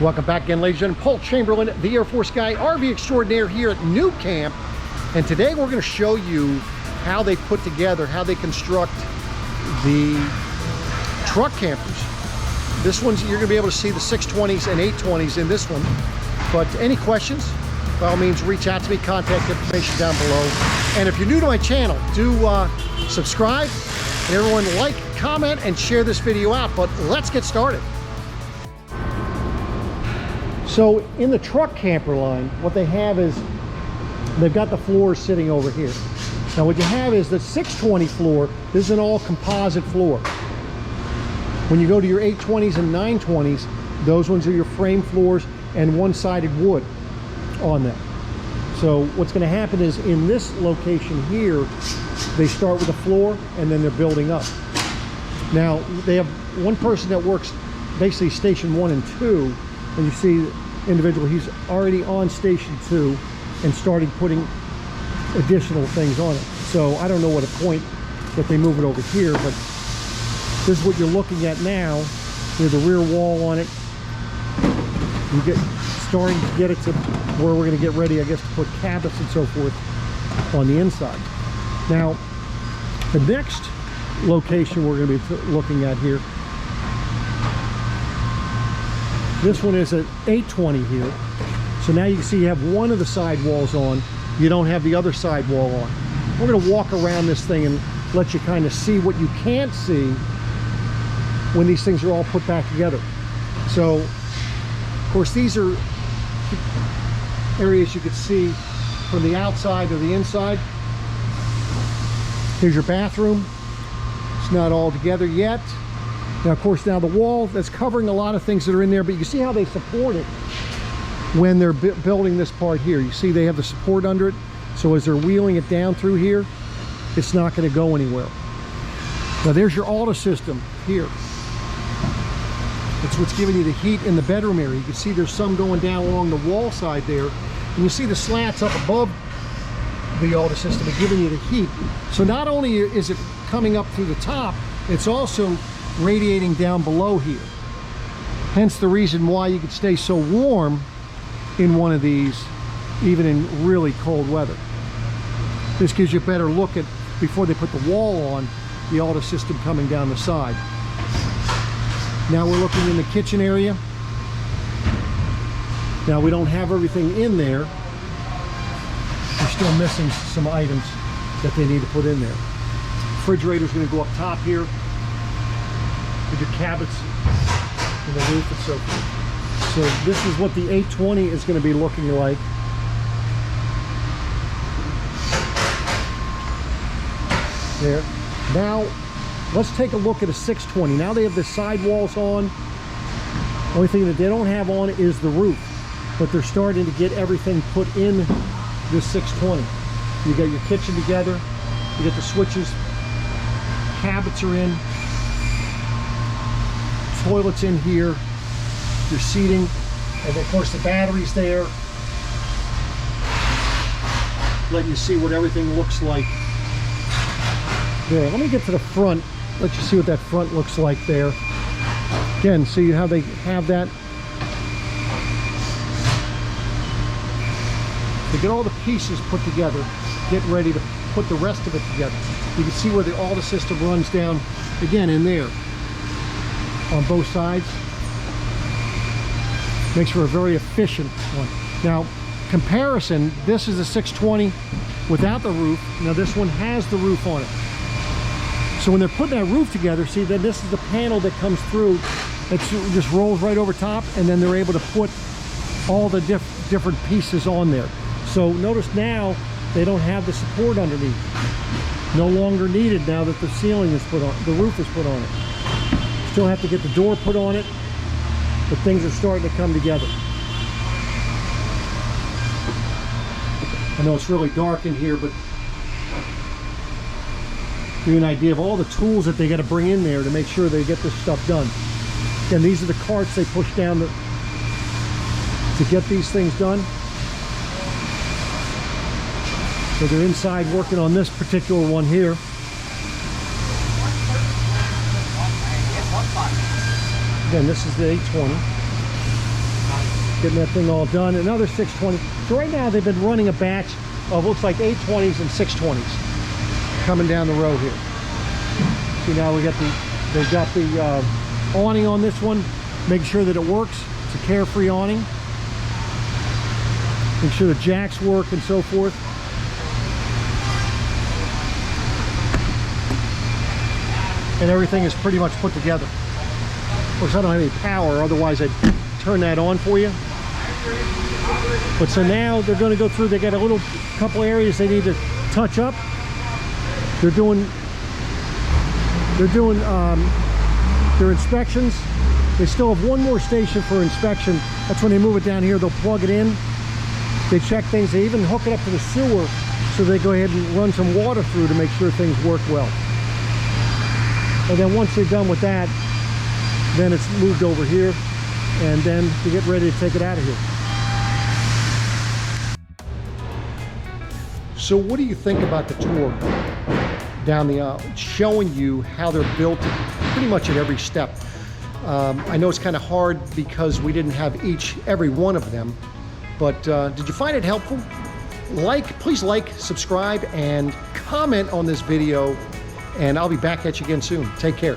Welcome back again, ladies and gentlemen. Paul Chamberlain, the Air Force guy, RV extraordinaire here at New Camp. And today we're going to show you how they put together, how they construct the truck campers. This one's, you're going to be able to see the 620s and 820s in this one. But any questions, by all means, reach out to me, contact information down below. And if you're new to my channel, do subscribe. And everyone like, comment, and share this video out. But let's get started. So in the truck camper line, what they have is, they've got the floors sitting over here. Now what you have is the 620 floor, this is an all composite floor. When you go to your 820s and 920s, those ones are your frame floors and one-sided wood on them. So what's going to happen is in this location here, they start with a floor and then they're building up. Now they have one person that works basically station 1 and 2, and you see individual, he's already on station 2 and started putting additional things on it. So I don't know what a point that they move it over here, but this is what you're looking at now. There's a rear wall on it. You get starting to get it to where we're going to get ready, I guess, to put cabinets and so forth on the inside. Now the next location we're going to be looking at here, this one is an 820 here. So now you can see you have one of the side walls on. You don't have the other side wall on. We're going to walk around this thing and let you kind of see what you can't see when these things are all put back together. So, of course, these are areas you could see from the outside or the inside. Here's your bathroom. It's not all together yet. Now, of course, now the wall that's covering a lot of things that are in there, but you can see how they support it when they're building this part here. You see they have the support under it, so as they're wheeling it down through here, it's not going to go anywhere. Now there's your auto system here. It's what's giving you the heat in the bedroom area. You can see there's some going down along the wall side there, and you see the slats up above the auto system and giving you the heat. So not only is it coming up through the top, it's also radiating down below here. Hence the reason why you could stay so warm in one of these, even in really cold weather. This gives you a better look at, before they put the wall on, the auto system coming down the side. Now we're looking in the kitchen area. Now we don't have everything in there. We're still missing some items that they need to put in there. Refrigerator's going to go up top here with your cabinets and the roof and so forth. So this is what the 820 is going to be looking like. There. Now let's take a look at a 620. Now they have the sidewalls on. The only thing that they don't have on is the roof, but they're starting to get everything put in this 620. You got your kitchen together, you get the switches, cabinets are in, toilets in here, your seating, and of course the batteries there, letting you see what everything looks like there. Let me get to the front, let you see what that front looks like there. Again, see how they have that. To get all the pieces put together, get ready to put the rest of it together. You can see where the auto system runs down, again, in there on both sides. Makes for a very efficient one. Now, comparison, this is a 620 without the roof. Now this one has the roof on it. So when they're putting that roof together, see, then this is the panel that comes through. It just rolls right over top, and then they're able to put all the different pieces on there. So notice now they don't have the support underneath. No longer needed now that the ceiling is put on, the roof is put on it. Still have to get the door put on it, but things are starting to come together. I know it's really dark in here, but give you an idea of all the tools that they got to bring in there to make sure they get this stuff done. Again, these are the carts they push down to get these things done. So they're inside working on this particular one here. Again, this is the 820. Getting that thing all done. Another 620. So right now they've been running a batch of looks like 820s and 620s coming down the road here. See, now they've got the awning on this one. Make sure that it works. It's a carefree awning. Make sure the jacks work and so forth. And everything is pretty much put together. Of course, I don't have any power, otherwise I'd turn that on for you. But so now they're going to go through. They got a couple areas they need to touch up. They're doing their inspections. They still have one more station for inspection. That's when they move it down here. They'll plug it in. They check things. They even hook it up to the sewer, so they go ahead and run some water through to make sure things work well. And then once they're done with that, then it's moved over here, and then to get ready to take it out of here. So what do you think about the tour down the aisle? It's showing you how they're built pretty much at every step. I know it's kind of hard because we didn't have every one of them, but did you find it helpful? Please like, subscribe, and comment on this video, and I'll be back at you again soon. Take care.